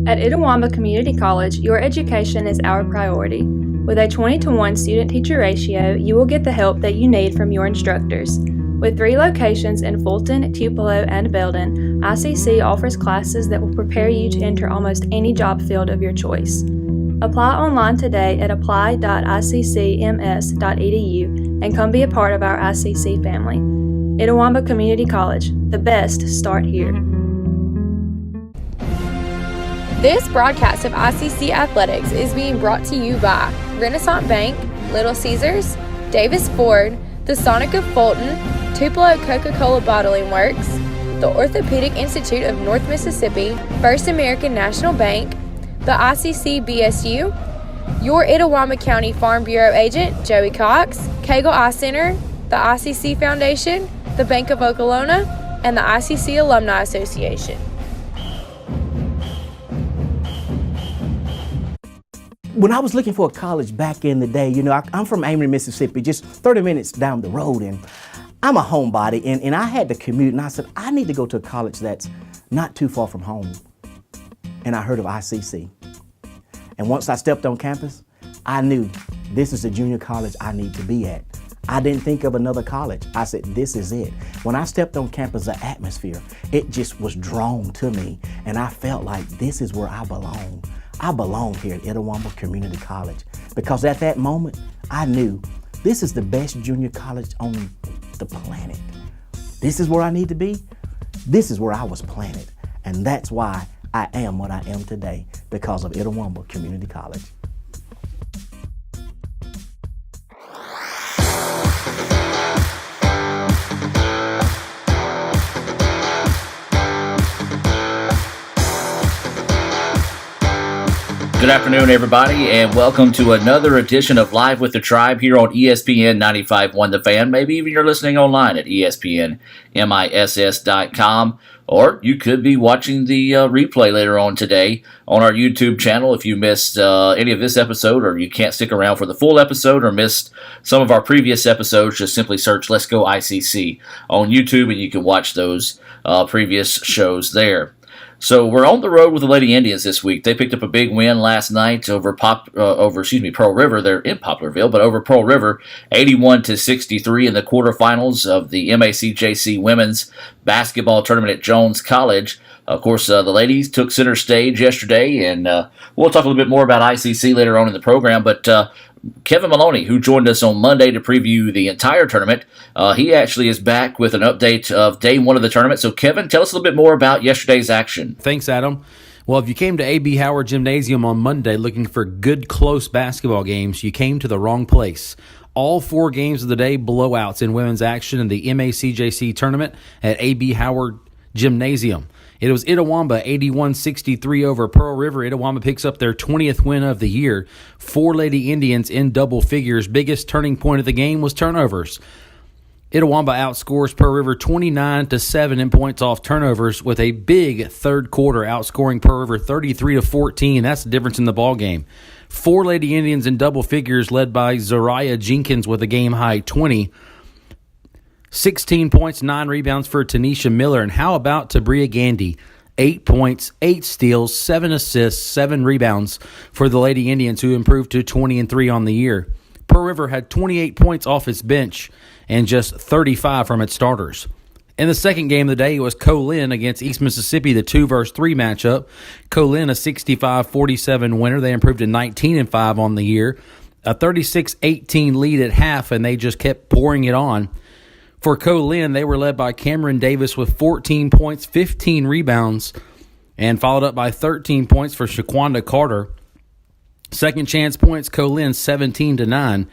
At Itawamba Community College, your education is our priority. With a 20-to-1 student-teacher ratio, you will get the help that you need from your instructors. With 3 locations in Fulton, Tupelo, and Belden, ICC offers classes that will prepare you to enter almost any job field of your choice. Apply online today at apply.iccms.edu and come be a part of our ICC family. Itawamba Community College, the best start here. This broadcast of ICC Athletics is being brought to you by Renaissance Bank, Little Caesars, Davis Ford, the Sonic of Fulton, Tupelo Coca-Cola Bottling Works, the Orthopedic Institute of North Mississippi, First American National Bank, the ICC BSU, your Itawamba County Farm Bureau agent, Joey Cox, Cagle Eye Center, the ICC Foundation, the Bank of Okolona, and the ICC Alumni Association. When I was looking for a college back in the day, I'm from Amory, Mississippi, just 30 minutes down the road, and I'm a homebody, and I had to commute, and I said, I need to go to a college that's not too far from home. And I heard of ICC. And once I stepped on campus, I knew this is the junior college I need to be at. I didn't think of another college. I said, this is it. When I stepped on campus, the atmosphere, it just was drawn to me, and I felt like this is where I belong. I belong here at Itawamba Community College because at that moment, I knew this is the best junior college on the planet. This is where I need to be. This is where I was planted. And that's why I am what I am today, because of Itawamba Community College. Good afternoon, everybody, and welcome to another edition of Live with the Tribe here on ESPN 95.1 The Fan. Maybe even you're listening online at ESPNMISS.com, or you could be watching the replay later on today on our YouTube channel. If you missed any of this episode, or you can't stick around for the full episode, or missed some of our previous episodes, just simply search Let's Go ICC on YouTube, and you can watch those previous shows there. So we're on the road with the Lady Indians this week. They picked up a big win last night over Pearl River. They're in Poplarville, but over Pearl River, 81-63 in the quarterfinals of the MACJC Women's Basketball Tournament at Jones College. Of course, the ladies took center stage yesterday, and we'll talk a little bit more about ICC later on in the program, but Kevin Maloney, who joined us on Monday to preview the entire tournament, he actually is back with an update of day 1 of the tournament. So, Kevin, tell us a little bit more about yesterday's action. Thanks, Adam. Well, if you came to A.B. Howard Gymnasium on Monday looking for good, close basketball games, you came to the wrong place. All 4 games of the day blowouts in women's action in the MACJC tournament at A.B. Howard Gymnasium. It was Itawamba 81-63 over Pearl River. Itawamba picks up their 20th win of the year. 4 Lady Indians in double figures. Biggest turning point of the game was turnovers. Itawamba outscores Pearl River 29-7 in points off turnovers with a big third quarter, outscoring Pearl River 33-14. That's the difference in the ball game. 4 Lady Indians in double figures led by Zariah Jenkins with a game-high 20. 16 points, 9 rebounds for Tanisha Miller. And how about Tabria Gandy? 8 points, 8 steals, 7 assists, 7 rebounds for the Lady Indians, who improved to 20-3 on the year. Pearl River had 28 points off its bench and just 35 from its starters. In the second game of the day, it was Colin against East Mississippi, the 2-3 matchup. Colin, a 65-47 winner. They improved to 19-5 on the year. A 36-18 lead at half, and they just kept pouring it on. For Colin, they were led by Cameron Davis with 14 points, 15 rebounds, and followed up by 13 points for Shaquanda Carter. Second chance points, Colin 17-9.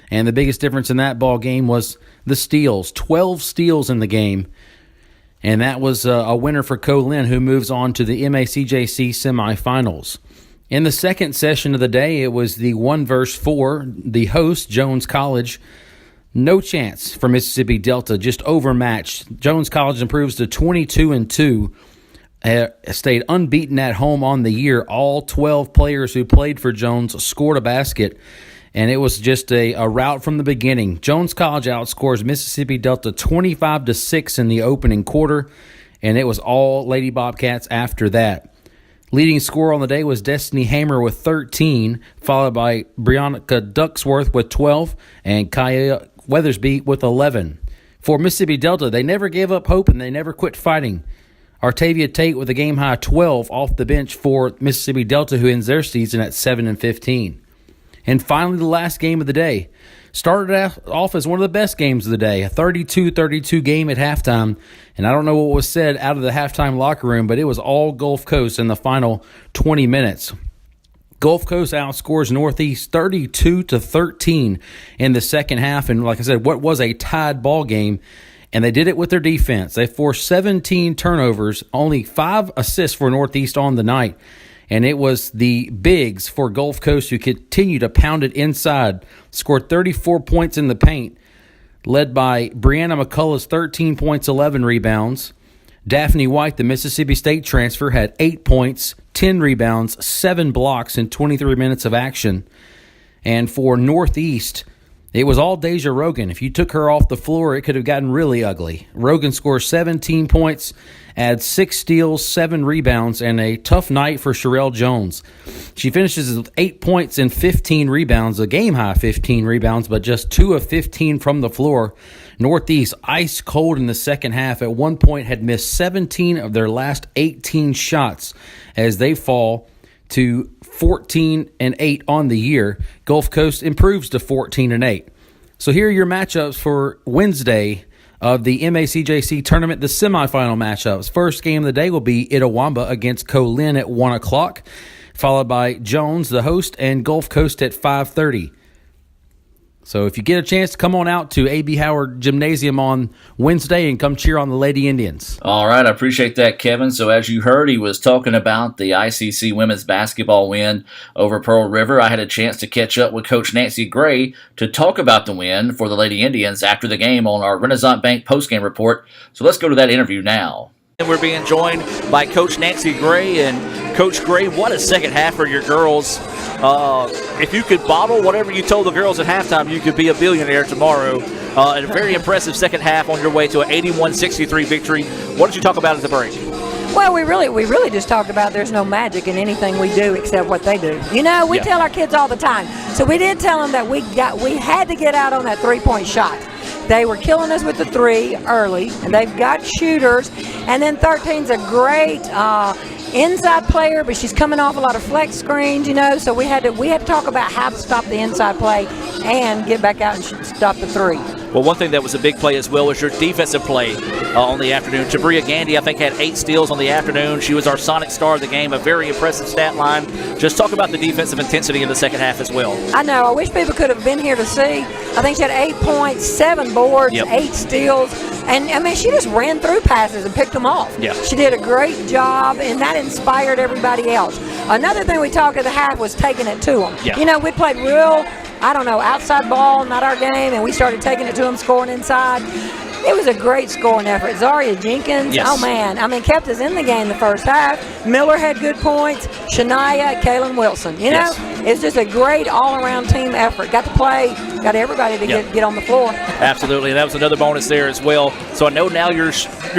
And the biggest difference in that ball game was the steals. 12 steals in the game. And that was a winner for Colin, who moves on to the MACJC semifinals. In the second session of the day, it was the 1-4. The host, Jones College, no chance for Mississippi Delta, just overmatched. Jones College improves to 22-2, stayed unbeaten at home on the year. All 12 players who played for Jones scored a basket, and it was just a rout from the beginning. Jones College outscores Mississippi Delta 25-6 in the opening quarter, and it was all Lady Bobcats after that. Leading scorer on the day was Destiny Hamer with 13, followed by Brianna Ducksworth with 12, and Kaya Weathersby with 11. For Mississippi Delta, they never gave up hope and they never quit fighting. Artavia Tate with a game-high 12 off the bench for Mississippi Delta, who ends their season at 7-15. And finally, the last game of the day. Started off as one of the best games of the day, a 32-32 game at halftime. And I don't know what was said out of the halftime locker room, but it was all Gulf Coast in the final 20 minutes. Gulf Coast outscores Northeast 32-13 in the second half. And like I said, what was a tied ball game, and they did it with their defense. They forced 17 turnovers, only 5 assists for Northeast on the night. And it was the bigs for Gulf Coast who continued to pound it inside, scored 34 points in the paint, led by Brianna McCullough's 13 points, 11 rebounds. Daphne White, the Mississippi State transfer, had 8 points, 10 rebounds, 7 blocks in 23 minutes of action. And for Northeast, it was all Deja Rogan. If you took her off the floor, it could have gotten really ugly. Rogan scores 17 points, adds 6 steals, 7 rebounds, and a tough night for Sherelle Jones. She finishes with 8 points and 15 rebounds, a game-high 15 rebounds, but just 2 of 15 from the floor. Northeast, ice cold in the second half, at one point had missed 17 of their last 18 shots as they fall to 14-8 on the year. Gulf Coast improves to 14-8. So here are your matchups for Wednesday of the MACJC tournament, the semifinal matchups. First game of the day will be Itawamba against Colin at 1 o'clock, followed by Jones, the host, and Gulf Coast at 5:30. So if you get a chance to come on out to A.B. Howard Gymnasium on Wednesday and come cheer on the Lady Indians. All right, I appreciate that, Kevin. So as you heard, he was talking about the ICC women's basketball win over Pearl River. I had a chance to catch up with Coach Nancy Gray to talk about the win for the Lady Indians after the game on our Renaissance Bank postgame report. So let's go to that interview now. And we're being joined by Coach Nancy Gray. And Coach Gray, what a second half for your girls. If you could bottle whatever you told the girls at halftime, you could be a billionaire tomorrow. And a very impressive second half on your way to an 81-63 victory. What did you talk about at the break? Well, we really just talked about there's no magic in anything we do except what they do. You know, we tell our kids all the time. So we did tell them that we had to get out on that three-point shot. They were killing us with the three early, and they've got shooters. And then 13's a great inside player, but she's coming off a lot of flex screens, you know. So we had to talk about how to stop the inside play and get back out and stop the three. Well, one thing that was a big play as well was your defensive play on the afternoon. Tabria Gandy, I think, had 8 steals on the afternoon. She was our Sonic star of the game, a very impressive stat line. Just talk about the defensive intensity in the second half as well. I know. I wish people could have been here to see. I think she had 8 points, 7 boards, 8 steals. And, I mean, she just ran through passes and picked them off. Yeah. She did a great job, and that inspired everybody else. Another thing we talked at the half was taking it to them. Yeah. You know, we played real, outside ball, not our game, and we started taking it to them, scoring inside. It was a great scoring effort. Zaria Jenkins, kept us in the game the first half. Miller had good points. Shania, Kaylin Wilson. You know, it's just a great all-around team effort. Got to play, got everybody to get on the floor. Absolutely, and that was another bonus there as well. So I know now your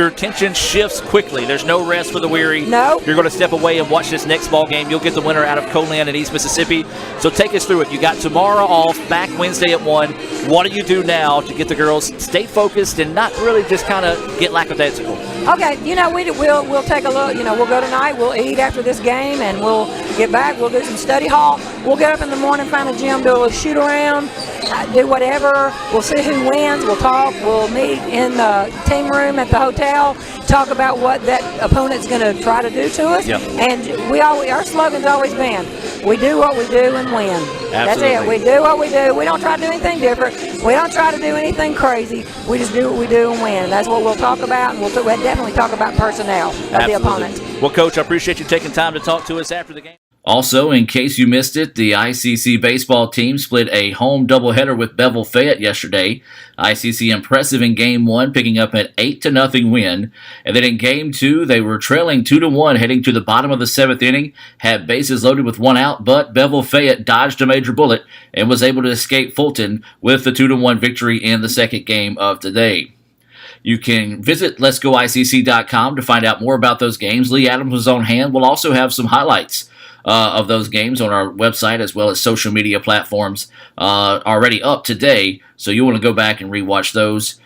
attention shifts quickly. There's no rest for the weary. No. You're going to step away and watch this next ball game. You'll get the winner out of Colin and East Mississippi. So take us through it. You got tomorrow off, back Wednesday at 1. What do you do now to get the girls stay focused and not really just kind of get lackadaisical? Okay, you know, we'll take a look. You know, we'll go tonight. We'll eat after this game, and we'll get back. We'll do some study hall. We'll get up in the morning, find a gym, do a little shoot around, do whatever. We'll see who wins. We'll talk. We'll meet in the team room at the hotel, talk about what that opponent's going to try to do to us. Yep. And our slogan's always been, we do what we do and win. Absolutely. That's it. We do what we do. We don't try to do anything different. We don't try to do anything crazy. We just do what we do and win. That's what we'll talk about, and we'll definitely talk about personnel of the opponent. Well, Coach, I appreciate you taking time to talk to us after the game. Also, in case you missed it, the ICC baseball team split a home doubleheader with Bevel Fayette yesterday. ICC impressive in Game 1, picking up an 8-0 win. And then in Game 2, they were trailing 2-1 heading to the bottom of the 7th inning, had bases loaded with 1 out, but Bevel Fayette dodged a major bullet and was able to escape Fulton with the 2-1 victory in the second game of the day. You can visit letsgoicc.com to find out more about those games. Lee Adams was on hand. We'll also have some highlights of those games on our website as well as social media platforms already up today. So you want to go back and rewatch those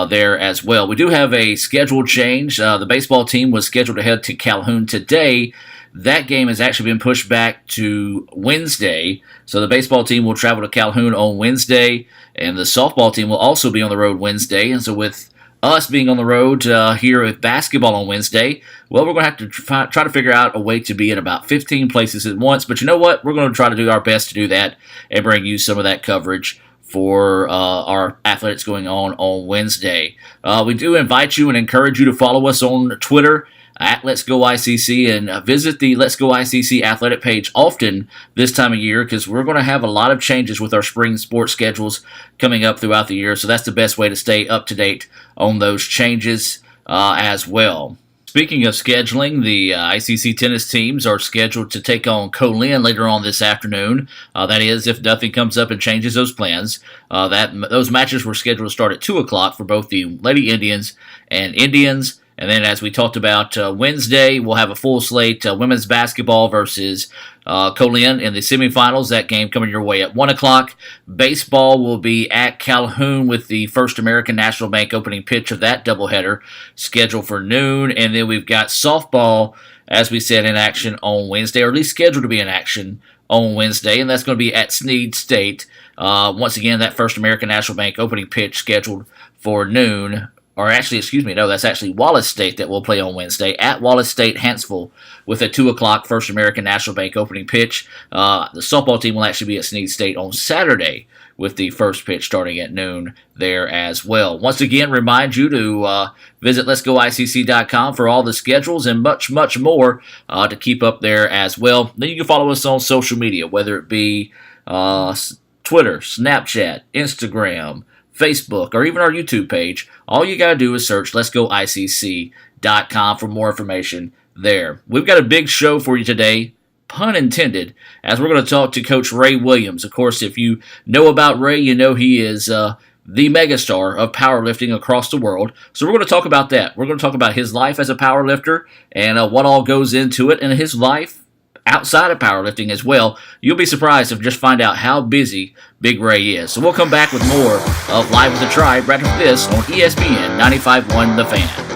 there as well. We do have a schedule change. The baseball team was scheduled to head to Calhoun today. That game has actually been pushed back to Wednesday. So the baseball team will travel to Calhoun on Wednesday, and the softball team will also be on the road Wednesday. And so with us being on the road here with basketball on Wednesday, well, we're going to have to try to figure out a way to be in about 15 places at once. But you know what? We're going to try to do our best to do that and bring you some of that coverage for our athletics going on Wednesday. We do invite you and encourage you to follow us on Twitter at Let's Go ICC and visit the Let's Go ICC athletic page often this time of year, because we're going to have a lot of changes with our spring sports schedules coming up throughout the year. So that's the best way to stay up to date on those changes as well. Speaking of scheduling, the ICC tennis teams are scheduled to take on Colin later on this afternoon. That is, if nothing comes up and changes those plans. Those matches were scheduled to start at 2 o'clock for both the Lady Indians and Indians. And then, as we talked about Wednesday, we'll have a full slate, women's basketball versus Colin in the semifinals. That game coming your way at 1 o'clock. Baseball will be at Calhoun with the First American National Bank opening pitch of that doubleheader scheduled for noon. And then we've got softball, as we said, in action on Wednesday, or at least scheduled to be in action on Wednesday. And that's going to be at Snead State. Once again, that First American National Bank opening pitch scheduled for noon. Or actually, excuse me, no, that's actually Wallace State that will play on Wednesday at Wallace State, Huntsville, with a 2 o'clock First American National Bank opening pitch. The softball team will actually be at Snead State on Saturday with the first pitch starting at noon there as well. Once again, remind you to visit letsgoicc.com for all the schedules and much, much more to keep up there as well. Then you can follow us on social media, whether it be Twitter, Snapchat, Instagram, Facebook, or even our YouTube page. All you got to do is search letsgoicc.com for more information there. We've got a big show for you today, pun intended, as we're going to talk to Coach Ray Williams. Of course, if you know about Ray, you know he is the megastar of powerlifting across the world. So we're going to talk about that. We're going to talk about his life as a powerlifter and what all goes into it, and his life outside of powerlifting as well. You'll be surprised to just find out how busy Big Ray is. So we'll come back with more of Live with the Tribe right after this on ESPN 95.1 The Fan.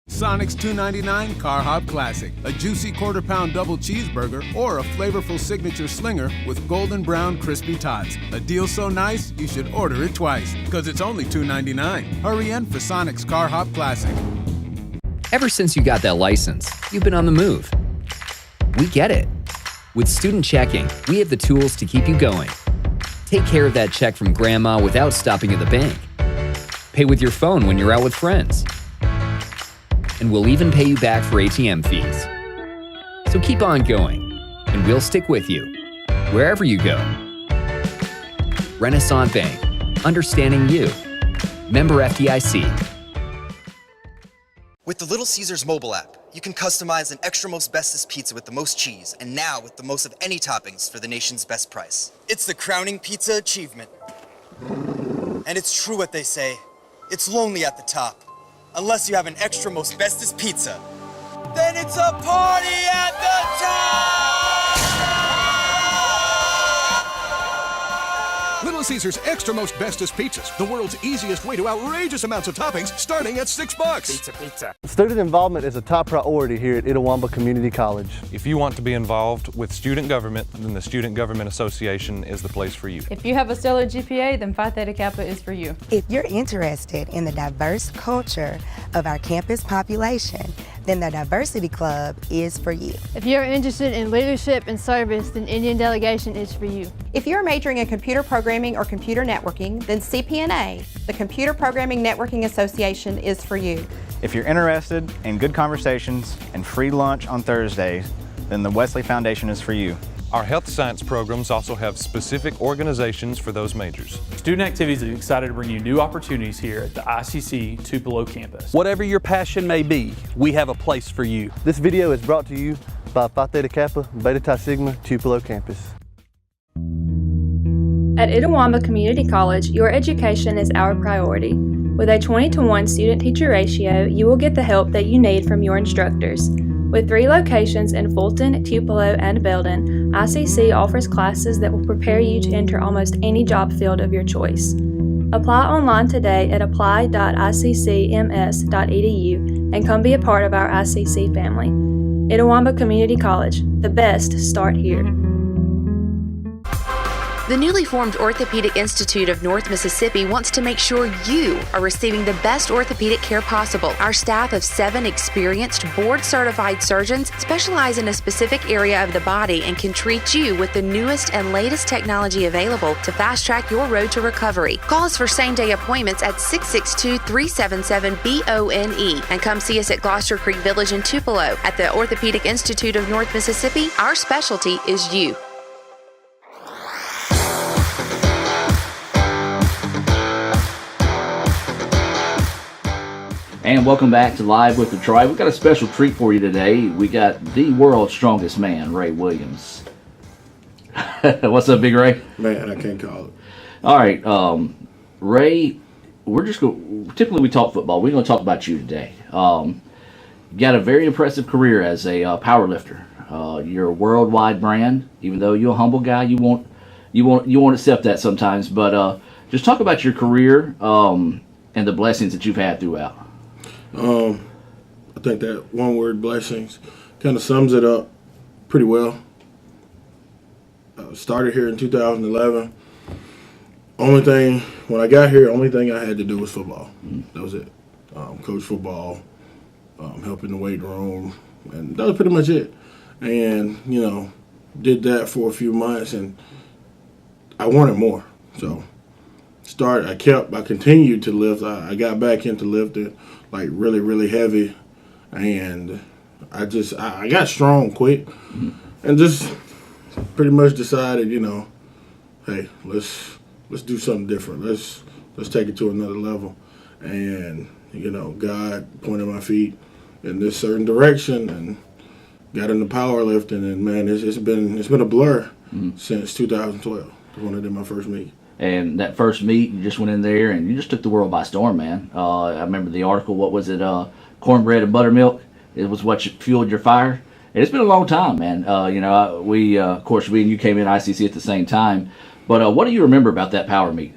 Sonic's $2.99 Car Hop Classic. A juicy quarter-pound double cheeseburger or a flavorful signature slinger with golden brown crispy tots. A deal so nice, you should order it twice, because it's only $2.99. Hurry in for Sonic's Car Hop Classic. Ever since you got that license, you've been on the move. We get it. With Student Checking, we have the tools to keep you going. Take care of that check from grandma without stopping at the bank. Pay with your phone when you're out with friends. And we'll even pay you back for ATM fees. So keep on going, and we'll stick with you, wherever you go. Renaissance Bank, understanding you. Member FDIC. With the Little Caesars mobile app, you can customize an extra most bestest pizza with the most cheese, and now with the most of any toppings for the nation's best price. It's the crowning pizza achievement. And it's true what they say, it's lonely at the top. Unless you have an extra most bestest pizza, then it's a party at the top! Little Caesars Extra Most Bestest Pizzas, the world's easiest way to outrageous amounts of toppings, starting at $6. Pizza. Student involvement is a top priority here at Itawamba Community College. If you want to be involved with student government, then the Student Government Association is the place for you. If you have a stellar GPA, then Phi Theta Kappa is for you. If you're interested in the diverse culture of our campus population, then the Diversity Club is for you. If you're interested in leadership and service, then Indian Delegation is for you. If you're majoring in computer programming or computer networking, then CPNA, the Computer Programming Networking Association, is for you. If you're interested in good conversations and free lunch on Thursdays, then the Wesley Foundation is for you. Our health science programs also have specific organizations for those majors. Student Activities is excited to bring you new opportunities here at the ICC Tupelo campus. Whatever your passion may be, we have a place for you. This video is brought to you by Phi Theta Kappa Beta Chi Sigma Tupelo campus. At Itawamba Community College, your education is our priority. With a 20-to-1 student-teacher ratio, you will get the help that you need from your instructors. With 3 locations in Fulton, Tupelo, and Belden, ICC offers classes that will prepare you to enter almost any job field of your choice. Apply online today at apply.iccms.edu and come be a part of our ICC family. Itawamba Community College, the best start here. The newly formed Orthopedic Institute of North Mississippi wants to make sure you are receiving the best orthopedic care possible. Our staff of 7 experienced, board-certified surgeons specialize in a specific area of the body and can treat you with the newest and latest technology available to fast-track your road to recovery. Call us for same-day appointments at 662-377-BONE and come see us at Gloucester Creek Village in Tupelo. At the Orthopedic Institute of North Mississippi, our specialty is you. And welcome back to Live with the Tribe. We've got a special treat for you today. We got the world's strongest man, Ray Williams. What's up, Big Ray? Man, I can't call it. All right, Ray, typically we talk football. We're going to talk about you today. You got a very impressive career as a power lifter. You're a worldwide brand. Even though you're a humble guy, you won't accept that sometimes. But just talk about your career and the blessings that you've had throughout. I think that one word, blessings, kind of sums it up pretty well. Started here in 2011. When I got here, only thing I had to do was football. That was it. Coach football, help in the weight room, and that was pretty much it. And, did that for a few months, and I wanted more. So I continued to lift. I got back into lifting, like really, really heavy, and I got strong quick, and just pretty much decided, hey, let's do something different. Let's take it to another level, and God pointed my feet in this certain direction, and got into powerlifting, and man, it's been a blur since 2012, when I did my first meet. And that first meet, you just went in there and you just took the world by storm, man. I remember the article, what was it, cornbread and buttermilk? It was what fueled your fire. And it's been a long time, man. We of course, we and you came in ICC at the same time. But what do you remember about that power meet?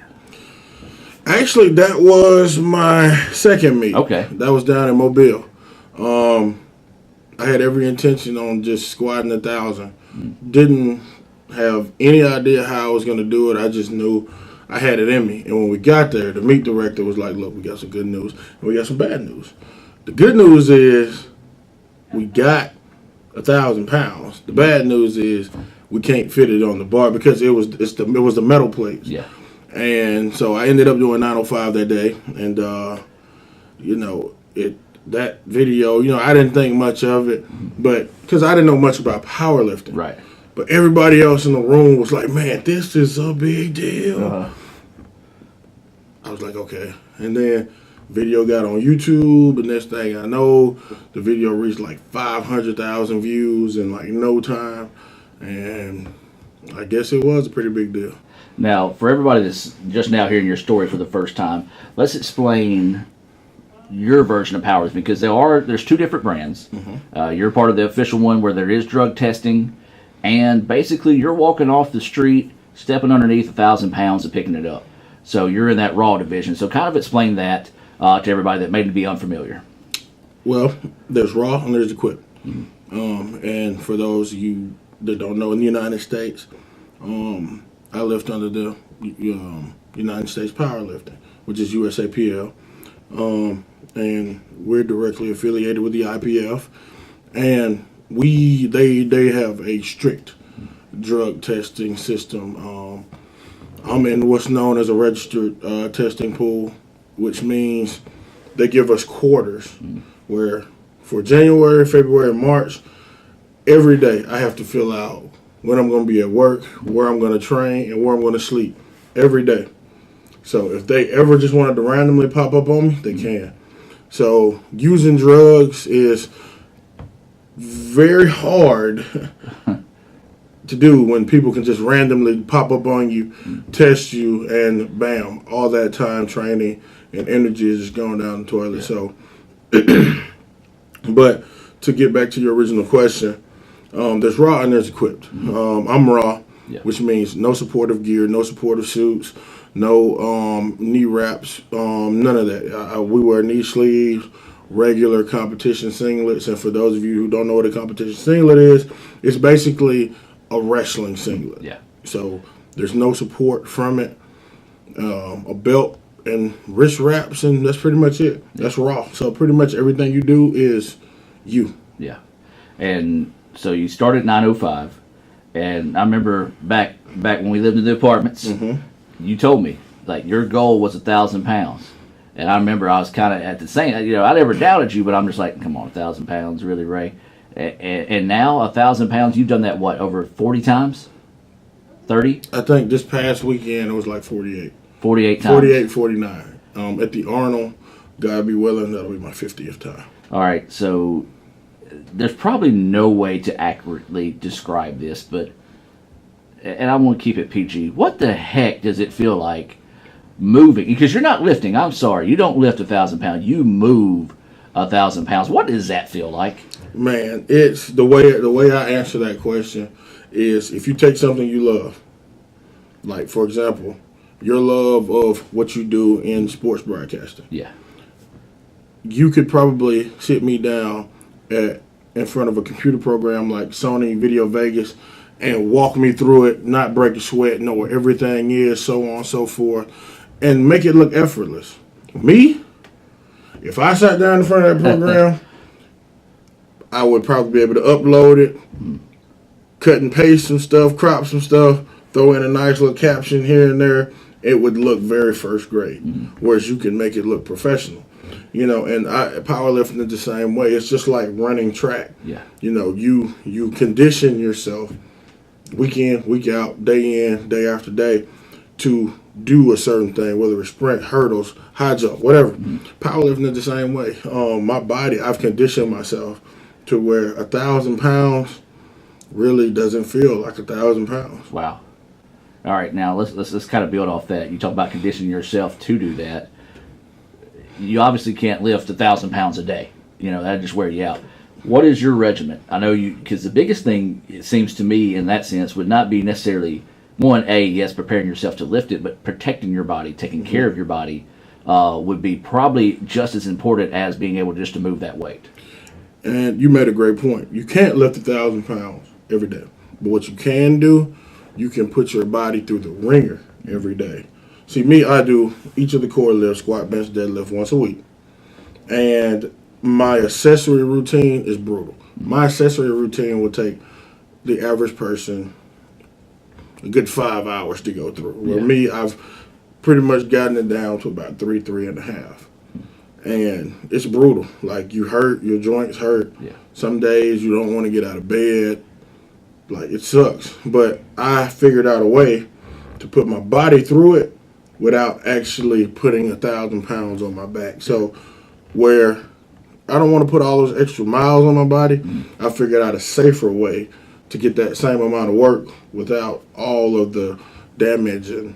Actually, that was my second meet. Okay. That was down in Mobile. I had every intention on just squatting 1,000. Didn't have any idea how I was going to do it. I just knew I had it in me. And when we got there, the meet director was like, look, we got some good news and we got some bad news. The good news is we got 1,000 pounds. The bad news is we can't fit it on the bar because it was the metal plates. Yeah. And so I ended up doing 905 that day. And, that video, I didn't think much of it, but because I didn't know much about powerlifting. Right. But everybody else in the room was like, man, this is a big deal. I was like, okay. And then video got on YouTube, and next thing I know, the video reached like 500,000 views in like no time. And I guess it was a pretty big deal. Now, for everybody that's just now hearing your story for the first time, let's explain your version of powerlifting, because there's 2 different brands. You're part of the official one where there is drug testing. And basically, you're walking off the street, stepping underneath 1,000 pounds and picking it up. So you're in that raw division. So kind of explain that to everybody that may be unfamiliar. Well, there's raw and there's equipped. And for those of you that don't know, in the United States, I lift under the United States Powerlifting, which is USAPL. And we're directly affiliated with the IPF. And they have a strict drug testing system. I'm in what's known as a registered testing pool, which means they give us quarters where for January, February, and March, every day I have to fill out when I'm going to be at work, where I'm going to train, and where I'm going to sleep every day. So if they ever just wanted to randomly pop up on me, they can. So using drugs is very hard to do when people can just randomly pop up on you, test you, and bam, all that time training and energy is just going down the toilet. So, but to get back to your original question, there's raw and there's equipped. I'm raw, which means no supportive gear, no supportive suits, no knee wraps, none of that. We wear knee sleeves, regular competition singlets, and for those of you who don't know what a competition singlet is, it's basically a wrestling singlet. Yeah. So there's no support from it, a belt and wrist wraps, and that's pretty much it. That's raw. So pretty much everything you do is you. Yeah. And so you started at 905, and I remember back when we lived in the apartments, you told me like your goal was 1,000 pounds, and I remember I was kind of at the same. I never doubted you, but I'm just like, come on, 1,000 pounds, really, Ray? And now 1,000 pounds, you've done that what, over 40 times? 30? I think this past weekend it was like 48. 48 times. 48, 49. At the Arnold, God be willing, that'll be my 50th time. All right, so there's probably no way to accurately describe this, but, and I want to keep it PG, what the heck does it feel like moving? Because you're not lifting, I'm sorry, you don't lift 1,000 pounds, you move 1,000 pounds. What does that feel like? Man, it's the way I answer that question is if you take something you love, like for example, your love of what you do in sports broadcasting. Yeah. You could probably sit me down in front of a computer program like Sony Video Vegas and walk me through it, not break a sweat, know where everything is, so on and so forth, and make it look effortless. Me, if I sat down in front of that program, I would probably be able to upload it, cut and paste some stuff, crop some stuff, throw in a nice little caption here and there. It would look very first grade, whereas you can make it look professional. And powerlifting is the same way. It's just like running track. Yeah. You condition yourself week in, week out, day in, day after day to do a certain thing, whether it's sprint, hurdles, high jump, whatever. Powerlifting is the same way. My body, I've conditioned myself to where 1,000 pounds really doesn't feel like 1,000 pounds. Wow. All right, now let's kind of build off that. You talk about conditioning yourself to do that. You obviously can't lift 1,000 pounds a day. That'd just wear you out. What is your regimen? I know because the biggest thing, it seems to me, in that sense, would not be necessarily preparing yourself to lift it, but protecting your body, taking care of your body would be probably just as important as being able just to move that weight. And you made a great point. You can't lift 1,000 pounds every day. But what you can do, you can put your body through the ringer every day. See, me, I do each of the core lifts, squat, bench, deadlift once a week. And my accessory routine is brutal. My accessory routine will take the average person a good 5 hours to go through. With me, I've pretty much gotten it down to about 3.5. And it's brutal. Like, you hurt, your joints hurt. Yeah. Some days you don't want to get out of bed. Like, it sucks. But I figured out a way to put my body through it without actually putting 1,000 pounds on my back. So where I don't want to put all those extra miles on my body, I figured out a safer way to get that same amount of work without all of the damage and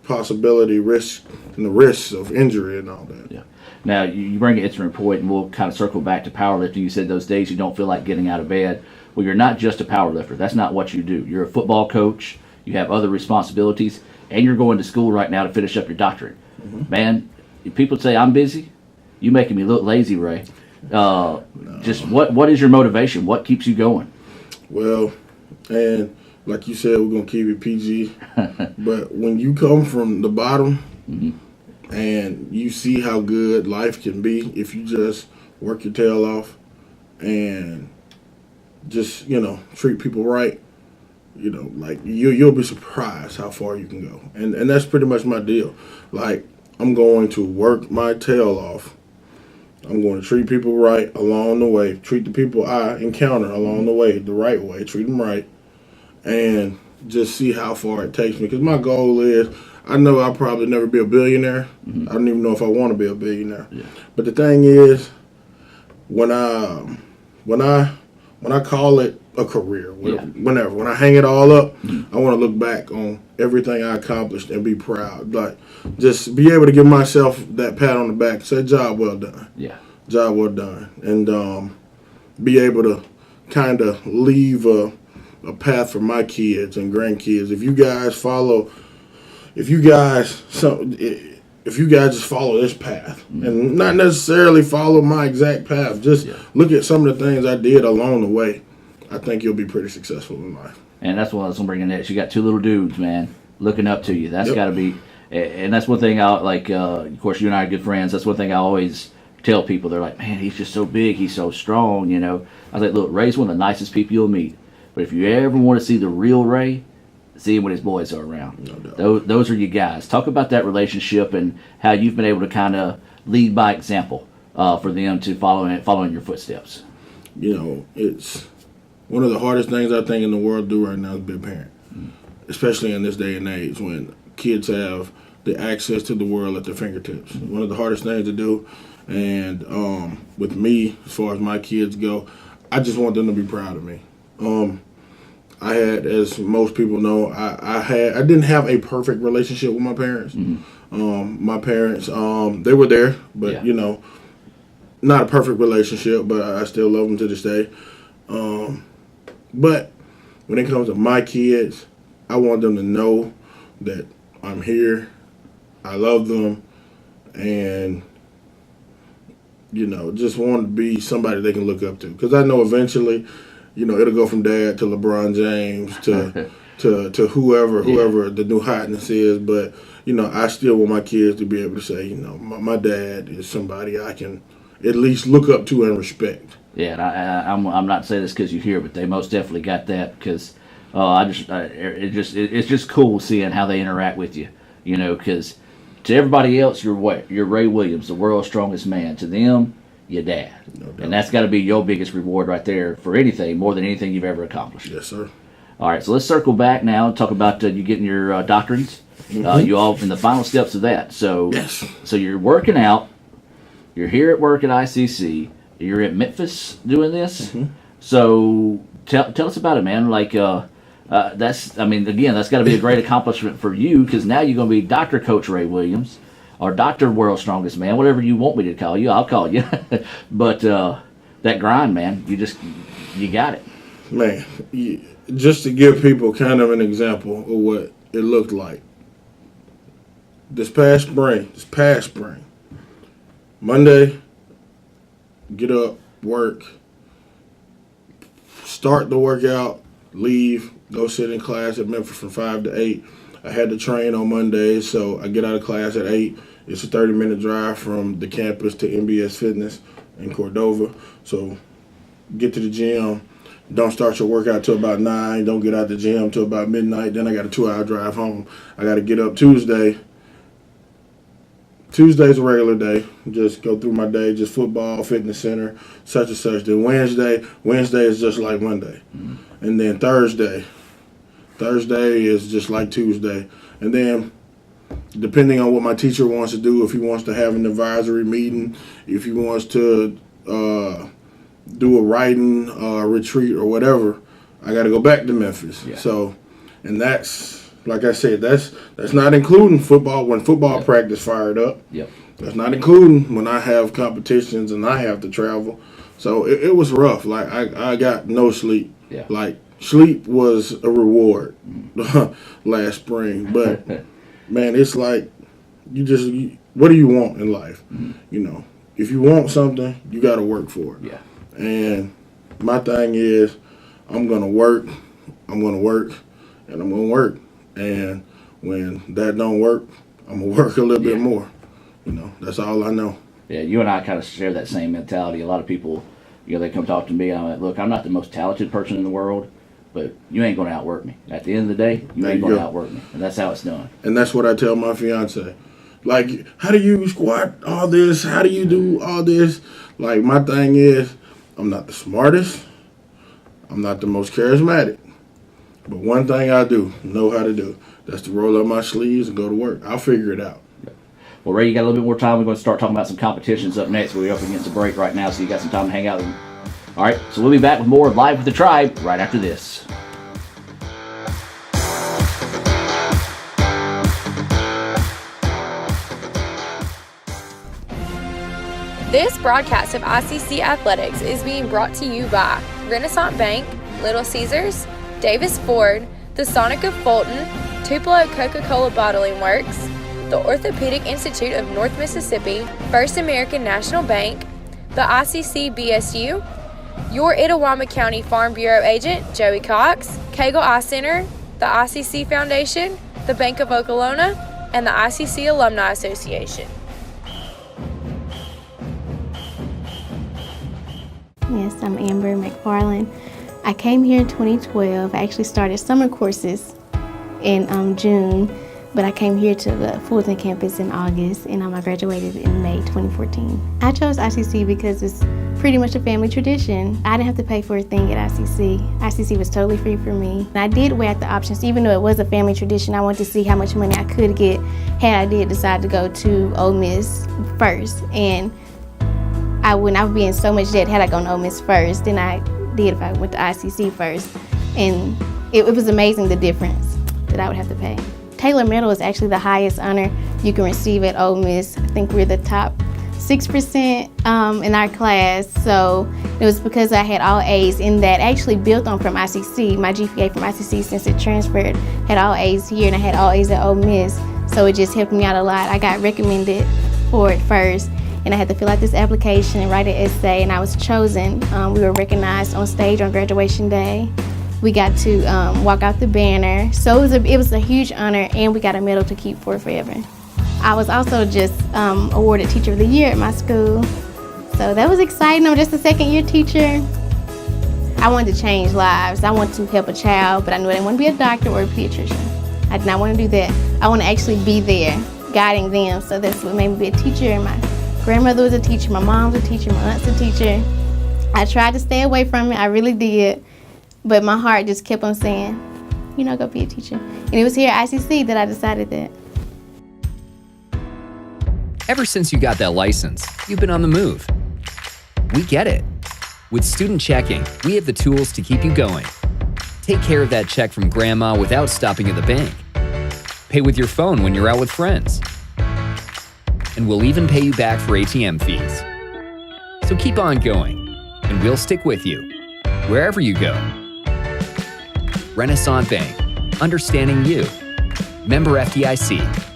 possibility risk and the risks of injury and all that. Yeah. Now, you bring an interesting point, and we'll kind of circle back to powerlifting. You said those days you don't feel like getting out of bed. Well, you're not just a powerlifter. That's not what you do. You're a football coach. You have other responsibilities, and you're going to school right now to finish up your doctorate. Man, if people say I'm busy, you making me look lazy, Ray. No. Just what is your motivation? What keeps you going? Well, and like you said, we're going to keep it PG. But when you come from the bottom, and you see how good life can be if you just work your tail off and just, treat people right, like you'll be surprised how far you can go. And that's pretty much my deal. Like, I'm going to work my tail off. I'm going to treat people right along the way. Treat the people I encounter along the way the right way. Treat them right. and just see how far it takes me. Because my goal is, I know I'll probably never be a billionaire. I don't even know if I want to be a billionaire. But the thing is, when I call it a career, when I hang it all up, I want to look back on everything I accomplished and be proud. Like, just be able to give myself that pat on the back, say, job well done. Job well done. And be able to kind of leave a path for my kids and grandkids. If you guys just follow this path and not necessarily follow my exact path, just look at some of the things I did along the way, I think you'll be pretty successful in life. And that's what I was going to bring in next. You got two little dudes, man, looking up to you. That's got to be, and that's one thing I like. Of course, you and I are good friends. That's one thing I always tell people. They're like, man, he's just so big, he's so strong, you know. I was like, look, Ray's one of the nicest people you'll meet. But if you ever want to see the real Ray, see him when his boys are around. Those are you guys. Talk about that relationship and how you've been able to kind of lead by example for them to following your footsteps. You know, it's one of the hardest things I think in the world to do right now is be a parent, especially in this day and age when kids have the access to the world at their fingertips. One of the hardest things to do. And with me, as far as my kids go, I just want them to be proud of me. I had, as most people know, I didn't have a perfect relationship with my parents. My parents, they were there, but you know, not a perfect relationship, but I still love them to this day. But when it comes to my kids, I want them to know that I'm here, I love them, and you know, just want to be somebody they can look up to. Because I know eventually, you know, it'll go from dad to LeBron James to whoever the new hotness is. But, you know, I still want my kids to be able to say, you know, my dad is somebody I can at least look up to and respect. Yeah, and I'm not saying this because you hear, but they most definitely got that because it's just cool seeing how they interact with you, you know, because to everybody else, you're Ray Williams, the world's strongest man. To them, your dad. And that's got to be your biggest reward right there for anything, more than anything you've ever accomplished. Yes, sir. All right, so let's circle back now and talk about you getting your doctorates. You all in the final steps of that. So, so you're working out. You're here at work at ICC. You're at Memphis doing this. So tell us about it, man. Like that's got to be a great accomplishment for you because now you're going to be Dr. Coach Ray Williams or Dr. World's Strongest Man, whatever you want me to call you, I'll call you. But that grind, man, you got it. Man, just to give people kind of an example of what it looked like. This past spring, Monday, get up, work, start the workout, leave, go sit in class at Memphis from 5 to 8. I had to train on Monday, so I get out of class at 8. It's a 30-minute drive from the campus to MBS Fitness in Cordova. So get to the gym. Don't start your workout till about 9. Don't get out the gym till about midnight. Then I got a 2-hour drive home. I got to get up Tuesday. Tuesday's a regular day. Just go through my day, just football, fitness center, such and such. Then Wednesday is just like Monday. And then Thursday is just like Tuesday. And then depending on what my teacher wants to do, if he wants to have an advisory meeting, if he wants to do a writing retreat or whatever, I got to go back to Memphis. So, and that's, like I said, that's not including football when football practice fired up. That's not including when I have competitions and I have to travel. So it was rough. Like I got no sleep. Like sleep was a reward last spring. But man, it's like what do you want in life? You know, if you want something, you got to work for it. And my thing is, I'm gonna work, and I'm gonna work. And when that don't work, I'm gonna work a little bit more. You know, that's all I know. Yeah, you and I kind of share that same mentality. A lot of people, you know, they come talk to me. I'm like, look, I'm not the most talented person in the world, but you ain't gonna outwork me. At the end of the day, you ain't gonna outwork me, and that's how it's done. And that's what I tell my fiance. Like, how do you squat all this? How do you do all this? Like, my thing is, I'm not the smartest. I'm not the most charismatic. But one thing I do know how to do, that's to roll up my sleeves and go to work. I'll figure it out. Well, Ray, you got a little bit more time. We're going to start talking about some competitions up next. We're up against a break right now, so you got some time to hang out. All right, so we'll be back with more of Live with the Tribe right after this. This broadcast of ICC Athletics is being brought to you by Renaissance Bank, Little Caesars, Davis Ford, the Sonic of Fulton, Tupelo Coca-Cola Bottling Works, the Orthopedic Institute of North Mississippi, First American National Bank, the ICC BSU, your Itawamba County Farm Bureau agent, Joey Cox, Cagle Eye Center, the ICC Foundation, the Bank of Okolona, and the ICC Alumni Association. Yes, I'm Amber McFarland. I came here in 2012. I actually started summer courses in June, but I came here to the Fulton campus in August, and I graduated in May 2014. I chose ICC because it's pretty much a family tradition. I didn't have to pay for a thing at ICC. ICC was totally free for me. And I did weigh out the options. Even though it was a family tradition, I wanted to see how much money I could get had I did decide to go to Ole Miss first. And I would be in so much debt had I gone to Ole Miss first than I did if I went to ICC first. And it was amazing the difference that I would have to pay. Taylor Medal is actually the highest honor you can receive at Ole Miss. I think we're the top 6% in our class. So it was because I had all A's in that. Actually built on from ICC. My GPA from ICC, since it transferred, had all A's here, and I had all A's at Ole Miss. So it just helped me out a lot. I got recommended for it first, and I had to fill out this application and write an essay, and I was chosen. We were recognized on stage on graduation day. We got to walk out the banner. So it was a huge honor, and we got a medal to keep for forever. I was also just awarded Teacher of the Year at my school. So that was exciting. I'm just a second-year teacher. I wanted to change lives. I wanted to help a child, but I knew I didn't want to be a doctor or a pediatrician. I did not want to do that. I want to actually be there, guiding them. So that's what made me be a teacher. And my grandmother was a teacher, my mom was a teacher, my aunt's a teacher. I tried to stay away from it, I really did. But my heart just kept on saying, go be a teacher. And it was here at ICC that I decided that. Ever since you got that license, you've been on the move. We get it. With Student Checking, we have the tools to keep you going. Take care of that check from grandma without stopping at the bank. Pay with your phone when you're out with friends. And we'll even pay you back for ATM fees. So keep on going, and we'll stick with you, wherever you go. Renaissance Bank, understanding you. Member FDIC.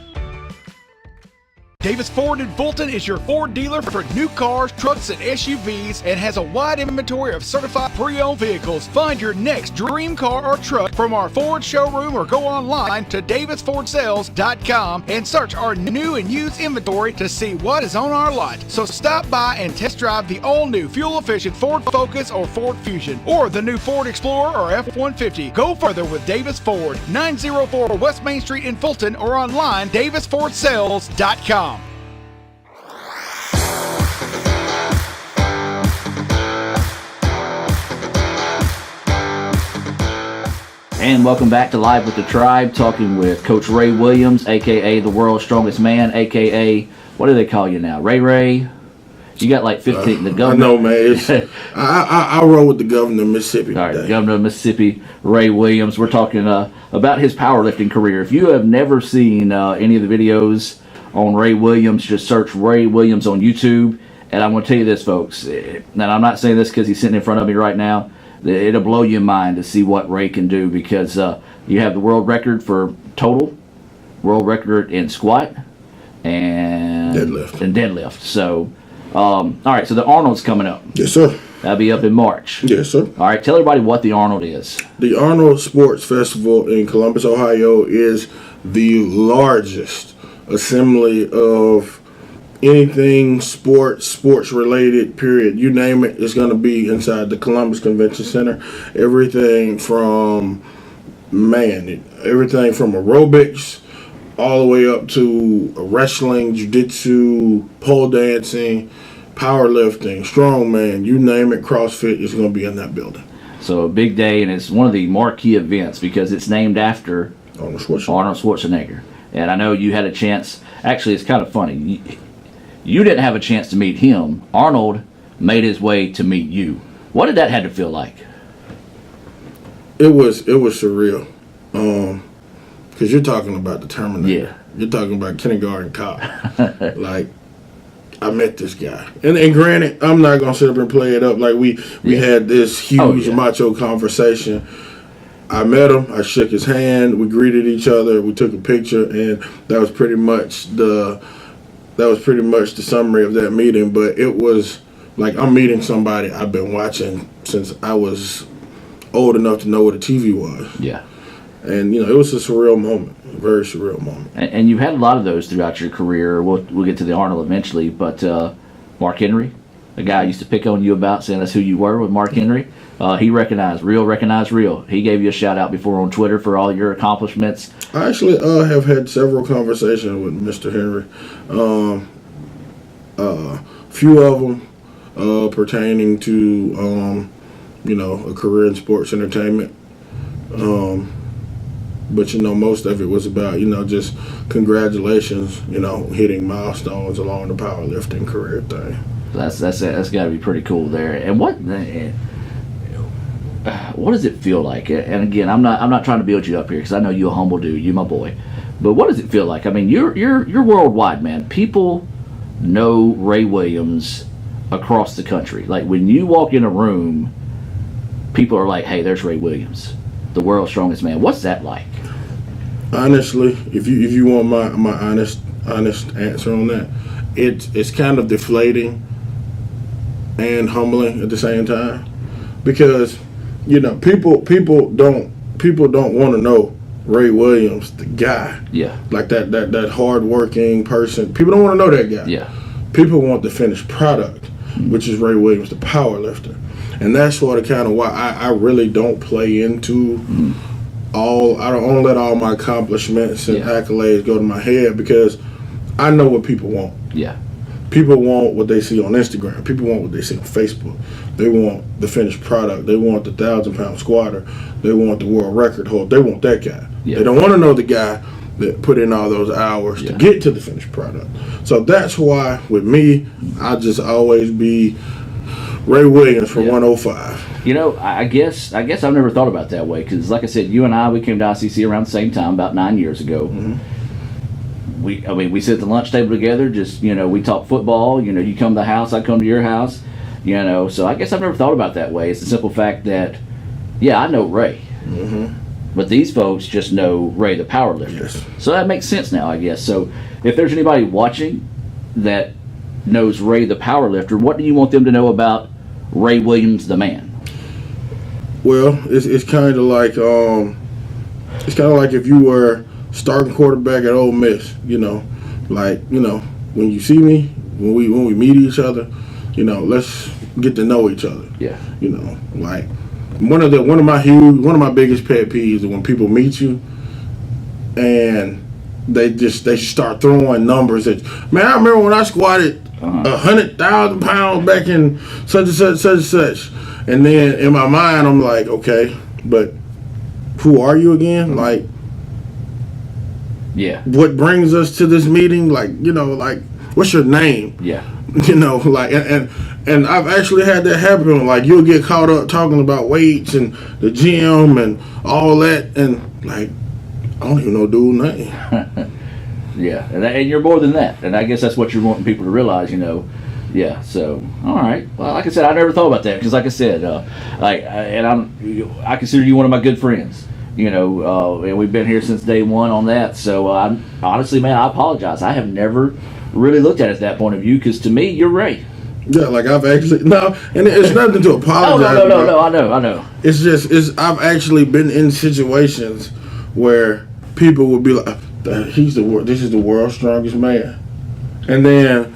Davis Ford in Fulton is your Ford dealer for new cars, trucks, and SUVs, and has a wide inventory of certified pre-owned vehicles. Find your next dream car or truck from our Ford showroom or go online to davisfordsales.com and search our new and used inventory to see what is on our lot. So stop by and test drive the all-new fuel-efficient Ford Focus or Ford Fusion, or the new Ford Explorer or F-150. Go further with Davis Ford, 904 West Main Street in Fulton, or online davisfordsales.com. And welcome back to Live with the Tribe, talking with Coach Ray Williams, a.k.a. the world's strongest man, a.k.a. what do they call you now? Ray? You got like 15. The governor. I know, man. I roll with the governor of Mississippi. All right, Governor of Mississippi, Ray Williams. We're talking about his powerlifting career. If you have never seen any of the videos on Ray Williams, just search Ray Williams on YouTube. And I'm going to tell you this, folks, and I'm not saying this because he's sitting in front of me right now. It'll blow your mind to see what Ray can do, because you have the world record for total, world record in squat, and deadlift. So, all right, so the Arnold's coming up. Yes, sir. That'll be up in March. Yes, sir. All right, tell everybody what the Arnold is. The Arnold Sports Festival in Columbus, Ohio is the largest assembly of anything sports related, period. You name it, it's going to be inside the Columbus Convention Center. Everything from aerobics all the way up to wrestling, jiu-jitsu, pole dancing, powerlifting, strongman, you name it, CrossFit is going to be in that building. So a big day, and it's one of the marquee events because it's named after Arnold Schwarzenegger. And I know you had a chance. Actually, it's kind of funny. You didn't have a chance to meet him. Arnold made his way to meet you. What did that have to feel like? It was surreal. Because you're talking about the Terminator. Yeah. You're talking about kindergarten cop. Like, I met this guy. And granted, I'm not going to sit up and play it up like we had this huge macho conversation. I met him. I shook his hand. We greeted each other. We took a picture, and that was pretty much the summary of that meeting. But it was like I'm meeting somebody I've been watching since I was old enough to know what a TV was. Yeah. And, it was a surreal moment, a very surreal moment. And you've had a lot of those throughout your career. We'll get to the Arnold eventually, but Mark Henry, a guy I used to pick on you about, saying that's who you were with Mark Henry. He recognized real. He gave you a shout out before on Twitter for all your accomplishments. I actually have had several conversations with Mr. Henry. Few of them pertaining to, a career in sports entertainment. But, most of it was about, just congratulations, hitting milestones along the powerlifting career thing. That's got to be pretty cool there. And what does it feel like? And again, I'm not trying to build you up here because I know you're a humble dude, you my boy. But what does it feel like? I mean, you're worldwide, man. People know Ray Williams across the country. Like when you walk in a room, people are like, "Hey, there's Ray Williams, the world's strongest man." What's that like? Honestly, if you want my honest answer on that, it's kind of deflating and humbling at the same time, because people don't want to know Ray Williams, the guy. Yeah. Like that hard-working person. People don't want to know that guy. Yeah. People want the finished product, which is Ray Williams, the power lifter. And that's sort of kind of why I really don't play into I don't let all my accomplishments and accolades go to my head, because I know what people want. Yeah. People want what they see on Instagram. People want what they see on Facebook. They want the finished product. They want the 1,000-pound squatter. They want the world record holder. They want that guy. Yeah. They don't want to know the guy that put in all those hours to get to the finished product. So that's why with me, I just always be Ray Williams from 105. I guess I've never thought about it that way, because like I said, you and we came to ICC around the same time, about 9 years ago. Mm-hmm. We sit at the lunch table together, just, we talk football, you come to the house, I come to your house, so I guess I've never thought about it that way. It's the simple fact that, I know Ray, but these folks just know Ray the powerlifter. Yes. So that makes sense now, I guess. So if there's anybody watching that knows Ray the powerlifter, what do you want them to know about Ray Williams the man? Well, it's kind of like if you were starting quarterback at Ole Miss, when you see me, when we meet each other, let's get to know each other. Yeah. Like one of my biggest pet peeves is when people meet you and they start throwing numbers at you. Man, I remember when I squatted 100,000 pounds back in such and such. And then in my mind, I'm like, okay, but who are you again? Like, what brings us to this meeting? Like, what's your name? Yeah. And I've actually had that happen. Like, you'll get caught up talking about weights and the gym and all that, and like, I don't even know dude's name. Yeah, and you're more than that, and I guess that's what you're wanting people to realize, Yeah, so all right. Well, like I said, I never thought about that, because, like I said, I consider you one of my good friends. And we've been here since day one on that. So honestly, man, I apologize. I have never really looked at it at that point of view, because to me, you're Ray. Yeah, like I've actually and it's nothing to apologize. No, I know. It's just I've actually been in situations where people would be like, this is the world's strongest man, and then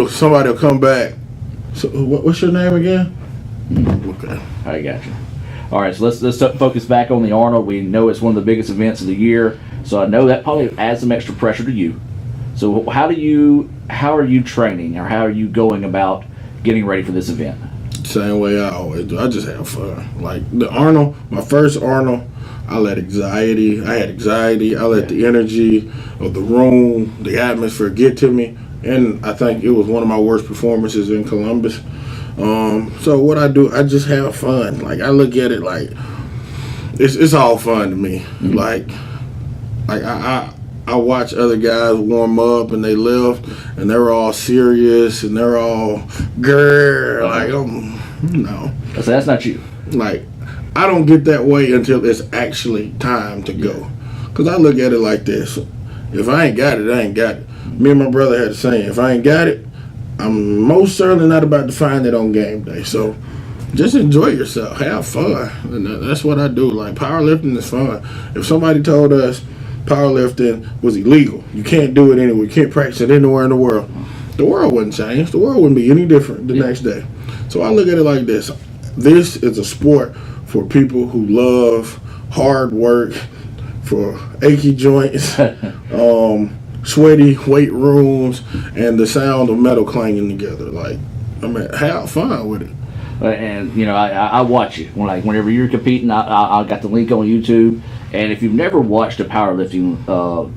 somebody will come back. So what's your name again? Okay, I got you. All right, so let's focus back on the Arnold. We know it's one of the biggest events of the year, so I know that probably adds some extra pressure to you. So how are you training, or how are you going about getting ready for this event? same way I always do. I just have fun. Like the Arnold, my first Arnold, I had anxiety. I let the energy of the room, the atmosphere get to me. And I think it was one of my worst performances in Columbus. So what I do, I just have fun. Like I look at it like it's all fun to me. Like I watch other guys warm up and they lift and they're all serious and they're all grrr. Like no. So that's not you. Like I don't get that way until it's actually time to go. Cause I look at it like this: if I ain't got it, I ain't got it. Me and my brother had the saying: if I ain't got it, I'm most certainly not about to find it on game day. So just enjoy yourself, have fun, and that's what I do. Like powerlifting is fun. If somebody told us powerlifting was illegal, you can't do it anywhere, you can't practice it anywhere in the world wouldn't change. The world wouldn't be any different the next day. So I look at it like this: this is a sport for people who love hard work, for achy joints, sweaty weight rooms, and the sound of metal clanging together. Like, I mean, have fun with it. And you know, I watch you whenever you're competing. I got the link on YouTube, and if you've never watched a powerlifting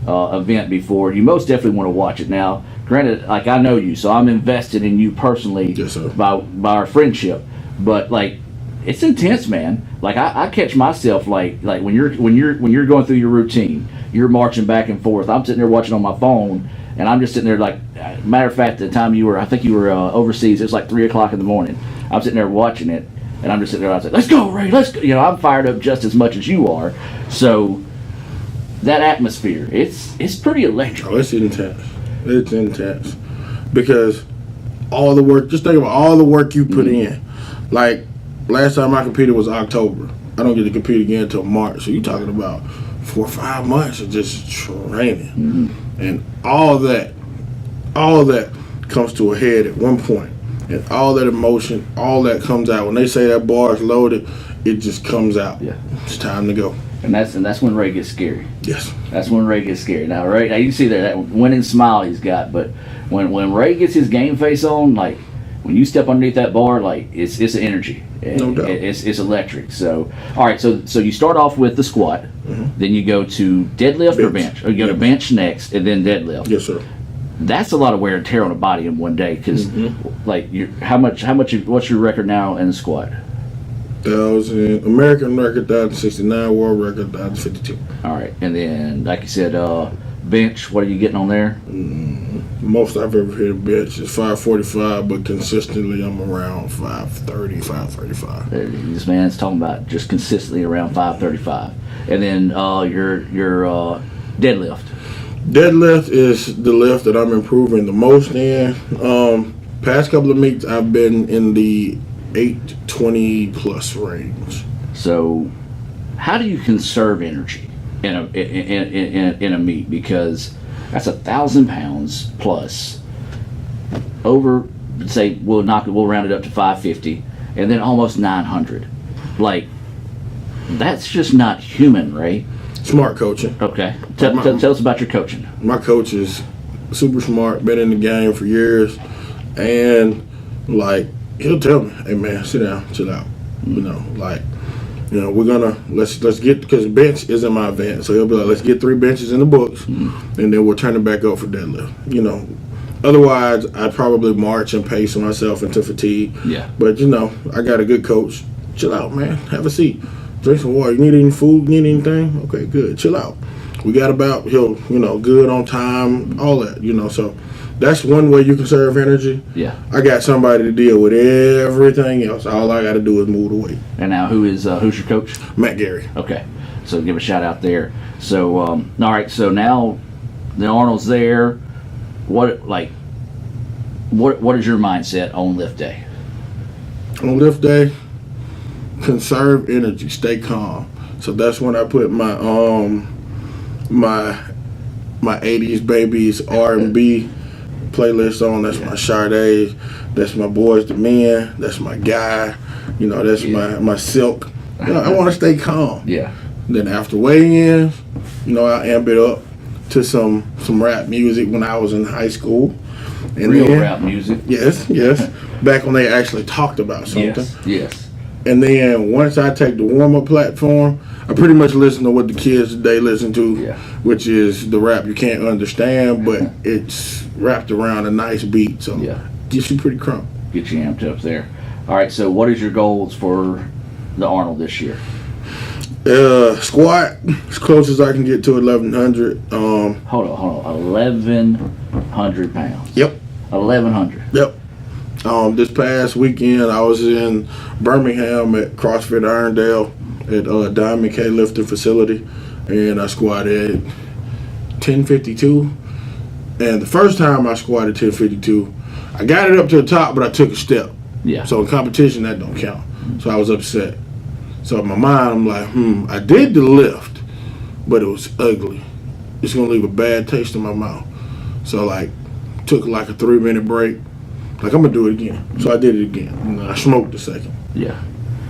event before, you most definitely want to watch it. Now, granted, like I know you, so I'm invested in you personally. Yes, sir. by our friendship, but like it's intense, man. Like I catch myself like when you're going through your routine, you're marching back and forth. I'm sitting there watching on my phone, and I'm just sitting there like. Matter of fact, the time I think you were overseas. It was like 3:00 in the morning. I'm sitting there watching it, and I'm just sitting there. I was like, "Let's go, Ray! Let's go!" You know, I'm fired up just as much as you are. So that atmosphere, it's pretty electric. Oh, it's intense. It's intense because all the work. Just think about all the work you put in. Like last time I competed was October. I don't get to compete again until March. So you're talking about 4 or 5 months of just training, and all that comes to a head at one point. And all that emotion, all that comes out. When they say that bar is loaded, it just comes out. Yeah. It's time to go. And that's when Ray gets scary. Yes. That's when Ray gets scary. Now, Ray, now you can see that winning smile he's got, but when Ray gets his game face on, like when you step underneath that bar, like it's an energy. No doubt. It's electric. So, all right. So you start off with the squat, then you go to deadlift or bench, or you go to bench next, and then deadlift. Yes, sir. That's a lot of wear and tear on the body in one day. Because, like, what's your record now in the squat? 1,000 American record, 1,069 world record, 1,052. All right, and then like you said, bench. What are you getting on there? Most I've ever hit a bench is 545, but consistently I'm around 530, 535. This man's talking about just consistently around 535, and then your deadlift. Deadlift is the lift that I'm improving the most in. Past couple of meets, I've been in the 820 plus range. So, how do you conserve energy in a meet? Because that's 1,000 pounds plus over. Say we'll round it up to 550, and then almost 900. Like that's just not human, right? Smart coaching. Okay. Tell us about your coaching. My coach is super smart, been in the game for years, and like he'll tell me, "Hey man, sit down, chill out." You know, like we're gonna let's get, because bench isn't my event, so he'll be like, "Let's get 3 benches in the books, and then we'll turn it back up for deadlift." You know, otherwise I'd probably march and pace myself into fatigue. Yeah. But I got a good coach. Chill out, man. Have a seat. Drink some water. You need any food? Need anything? Okay, good. Chill out. We got about, good on time, all that, So that's one way you conserve energy. Yeah. I got somebody to deal with everything else. All I got to do is move the weight. And now who's your coach? Matt Gary. Okay. So give a shout out there. So, all right. So now the Arnold's there. What is your mindset on lift day? On lift day, conserve energy, stay calm. So that's when I put my my 80s babies R&B playlist on. That's my Sade, that's my Boys to Men, that's my Guy, that's my Silk. I want to stay calm. Yeah. Then after weigh-ins, I amp it up to some rap music when I was in high school. And Real rap music. Yes. back when they actually talked about something. Yes. And then once I take the warm-up platform, I pretty much listen to what the kids today listen to, which is the rap you can't understand, but it's wrapped around a nice beat, so gets you pretty crunk. Get you amped up there. All right, so what is your goals for the Arnold this year? Squat, as close as I can get to 1,100. Hold on. 1,100 pounds. Yep. 1,100. Yep. This past weekend, I was in Birmingham at CrossFit Irondale at Diamond K lifting facility, and I squatted 1052. And the first time I squatted 1052, I got it up to the top, but I took a step. Yeah. So in competition, that don't count. So I was upset. So in my mind, I'm like, I did the lift, but it was ugly. It's gonna leave a bad taste in my mouth. So like, took like a 3-minute break. Like, I'm gonna do it again. So I did it again. And I smoked a second. Yeah.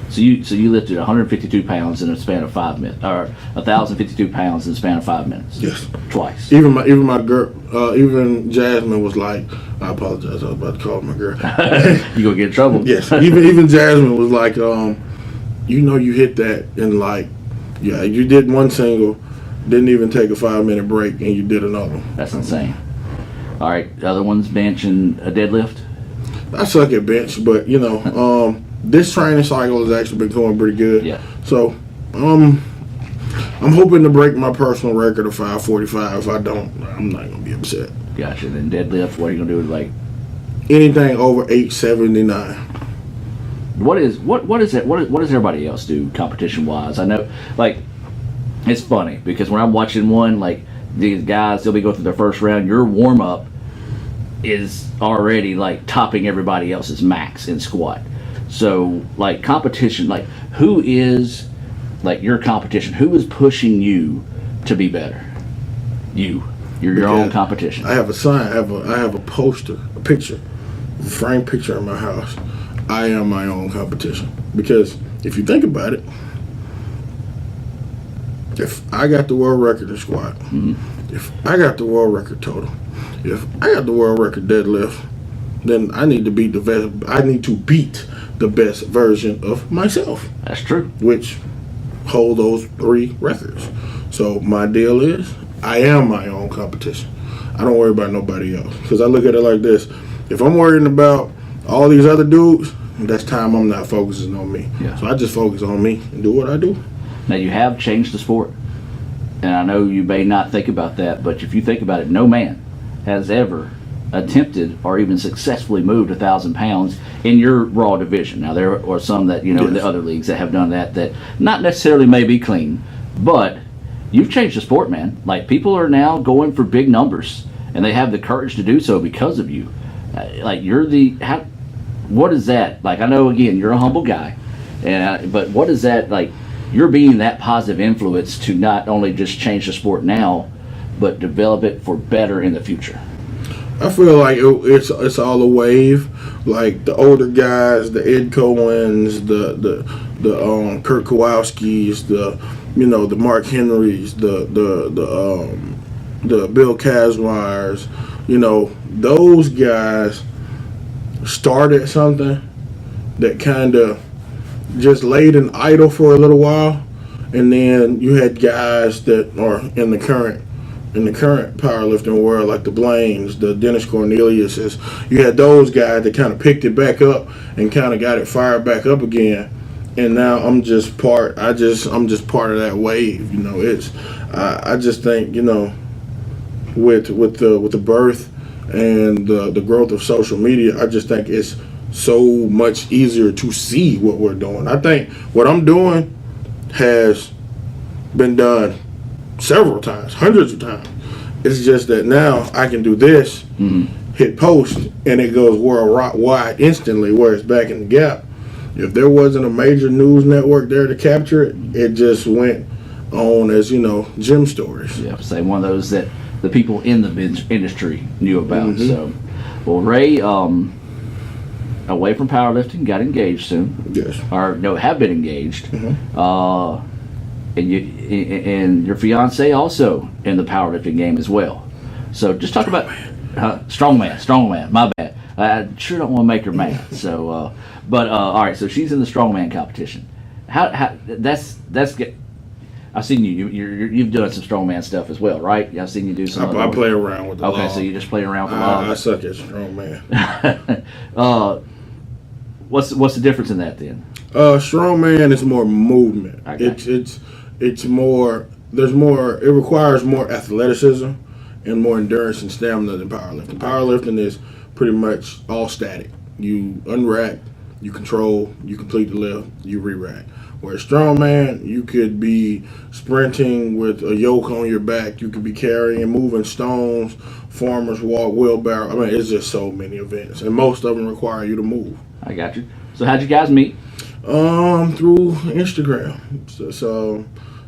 So you lifted 152 pounds in a span of 5 minutes, or 1,052 pounds in a span of 5 minutes. Yes. Twice. Even my girl, even Jasmine was like, I apologize, I was about to call my girl. You gonna get in trouble? Yes. Even Jasmine was like, you hit that, and like, you did one single, didn't even take a 5-minute break, and you did another one. That's insane. All right, the other one's bench and a deadlift. I suck at bench, but this training cycle has actually been going pretty good. Yeah. So, I'm hoping to break my personal record of 545. If I don't, I'm not gonna be upset. Gotcha. Then deadlift, what are you gonna do with like anything over 879? What is it? What does everybody else do competition wise? I know, like, it's funny because when I'm watching one, like these guys, they'll be going through their first round. Your warm up is already like topping everybody else's max in squat. So like competition, like who is like your competition? Who is pushing you to be better? You're your own competition. I have a sign. I have a poster, a picture, a framed picture in my house. I am my own competition. Because if you think about it, if I got the world record in squat, if I got the world record total, if I got the world record deadlift, then I need to beat the best version of myself. That's true. Which hold those 3 records. So my deal is, I am my own competition. I don't worry about nobody else. Because I look at it like this. If I'm worrying about all these other dudes, that's time I'm not focusing on me. Yeah. So I just focus on me and do what I do. Now you have changed the sport. And I know you may not think about that, but if you think about it, no man has ever attempted or even successfully moved 1,000 pounds in your raw division. Now there are some that, in the other leagues that have done that not necessarily may be clean, but you've changed the sport, man. Like, people are now going for big numbers, and they have the courage to do so because of you. What is that? Like, I know, again, you're a humble guy, but what is that, like, you're being that positive influence to not only just change the sport now, but develop it for better in the future? I feel like it's all a wave. Like the older guys, the Ed Cohens, the Kurt Kowalskis, the Mark Henrys, the Bill Kazmaiers, those guys started something that kind of just laid an idle for a little while, and then you had guys that are in the current powerlifting world, like the Blaines, the Dennis Corneliuses. You had those guys that kind of picked it back up and kind of got it fired back up again. And now I'm just part of that wave. I just think, with the birth and the growth of social media, I just think it's so much easier to see what we're doing. I think what I'm doing has been done several times, hundreds of times. It's just that now I can do this, hit post, and it goes worldwide instantly, whereas back in the gap, if there wasn't a major news network there to capture it, it just went on as, gym stories. Yeah, say one of those that the people in the industry knew about. So, well, Ray, away from powerlifting, got engaged soon. Yes. Or no, have been engaged. And your fiance also in the powerlifting game as well. So just talk about strongman. My bad. I sure don't want to make her mad. So, but all right. So she's in the strongman competition. How that's good. I've seen you've done some strongman stuff as well, right? I've seen you do some. I play around with the Okay, log. so you just play around with the log. I suck at strongman. What's the difference in that then? Strongman is more movement. It's more. There's more. It requires more athleticism and more endurance and stamina than powerlifting. Powerlifting is pretty much all static. You unrack, you control, you complete the lift, you re-rack. Whereas strongman, you could be sprinting with a yoke on your back. You could be carrying, moving stones, farmer's walk, wheelbarrow. I mean, it's just so many events, and most of them require you to move. I got you. So how'd you guys meet? Through Instagram. So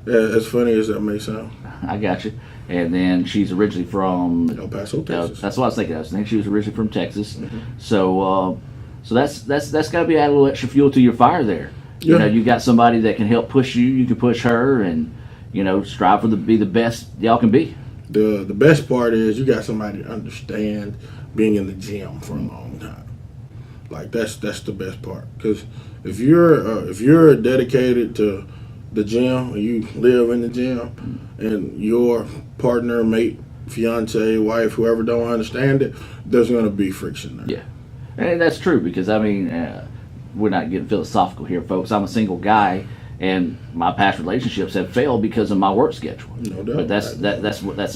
as funny as that may sound. I got you. And then she's originally from El Paso, Texas. That's what I was thinking. I think she was originally from Texas. So that's got to be add a little extra fuel to your fire there. You know, you got somebody that can help push you. You can push her, and strive to be the best y'all can be. The best part is you got somebody to understand being in the gym for a long time. Like that's the best part. Because if you're dedicated to the gym, and you live in the gym, and your partner, mate, fiance, wife, whoever don't understand it, there's going to be friction there. Yeah, and that's true because we're not getting philosophical here, folks. I'm a single guy, and my past relationships have failed because of my work schedule. No doubt. But that's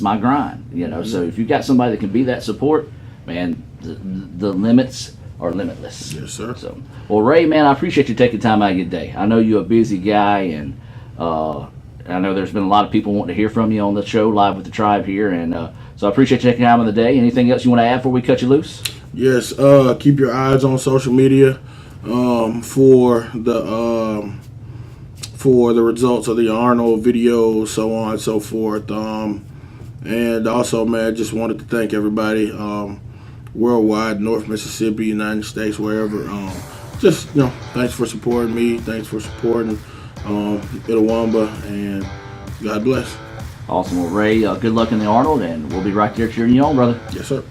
my grind, So if you got somebody that can be that support, man, the limits are limitless. Yes, sir. So, well, Ray, man, I appreciate you taking time out of your day. I know you're a busy guy, and I know there's been a lot of people wanting to hear from you on the show, Live with the Tribe here, and so I appreciate you taking time of the day. Anything else you want to add before we cut you loose? Yes, keep your eyes on social media for the results of the Arnold videos, so on and so forth. And also, man, just wanted to thank everybody worldwide, North Mississippi, United States, wherever. Thanks for supporting me. Thanks for supporting Itawamba, and God bless. Awesome. Well, Ray, good luck in the Arnold, and we'll be right there cheering you on, brother. Yes, sir.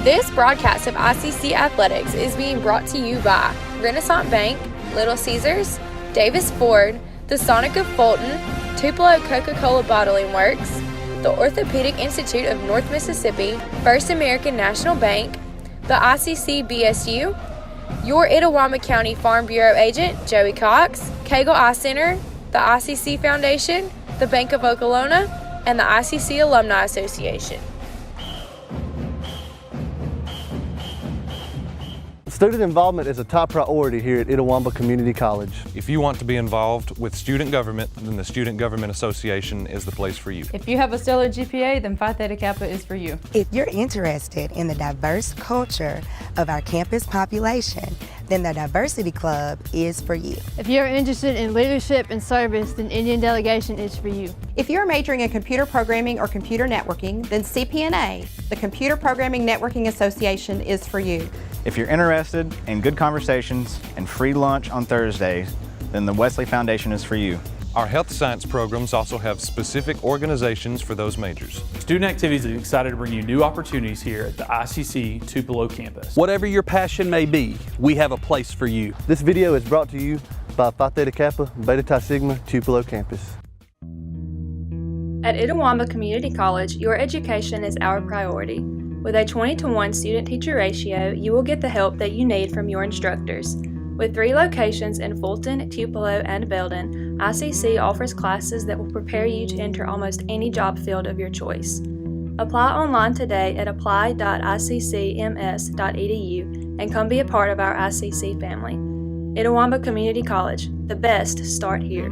This broadcast of ICC Athletics is being brought to you by Renaissance Bank, Little Caesars, Davis Ford, the Sonic of Fulton, Tupelo Coca-Cola Bottling Works, the Orthopedic Institute of North Mississippi, First American National Bank, the ICC BSU, your Itawamba County Farm Bureau agent, Joey Cox, Cagle Eye Center, the ICC Foundation, the Bank of Okolona, and the ICC Alumni Association. Student involvement is a top priority here at Itawamba Community College. If you want to be involved with student government, then the Student Government Association is the place for you. If you have a stellar GPA, then Phi Theta Kappa is for you. If you're interested in the diverse culture of our campus population, then the Diversity Club is for you. If you're interested in leadership and service, then Indian Delegation is for you. If you're majoring in computer programming or computer networking, then CPNA, the Computer Programming Networking Association, is for you. If you're interested in good conversations and free lunch on Thursdays, then the Wesley Foundation is for you. Our health science programs also have specific organizations for those majors. Student Activities is excited to bring you new opportunities here at the ICC Tupelo campus. Whatever your passion may be, we have a place for you. This video is brought to you by Phi Theta Kappa, Beta Chi Sigma, Tupelo campus. At Itawamba Community College, your education is our priority. With a 20-to-1 student-teacher ratio, you will get the help that you need from your instructors. With 3 locations in Fulton, Tupelo, and Belden, ICC offers classes that will prepare you to enter almost any job field of your choice. Apply online today at apply.iccms.edu and come be a part of our ICC family. Itawamba Community College, the best start here.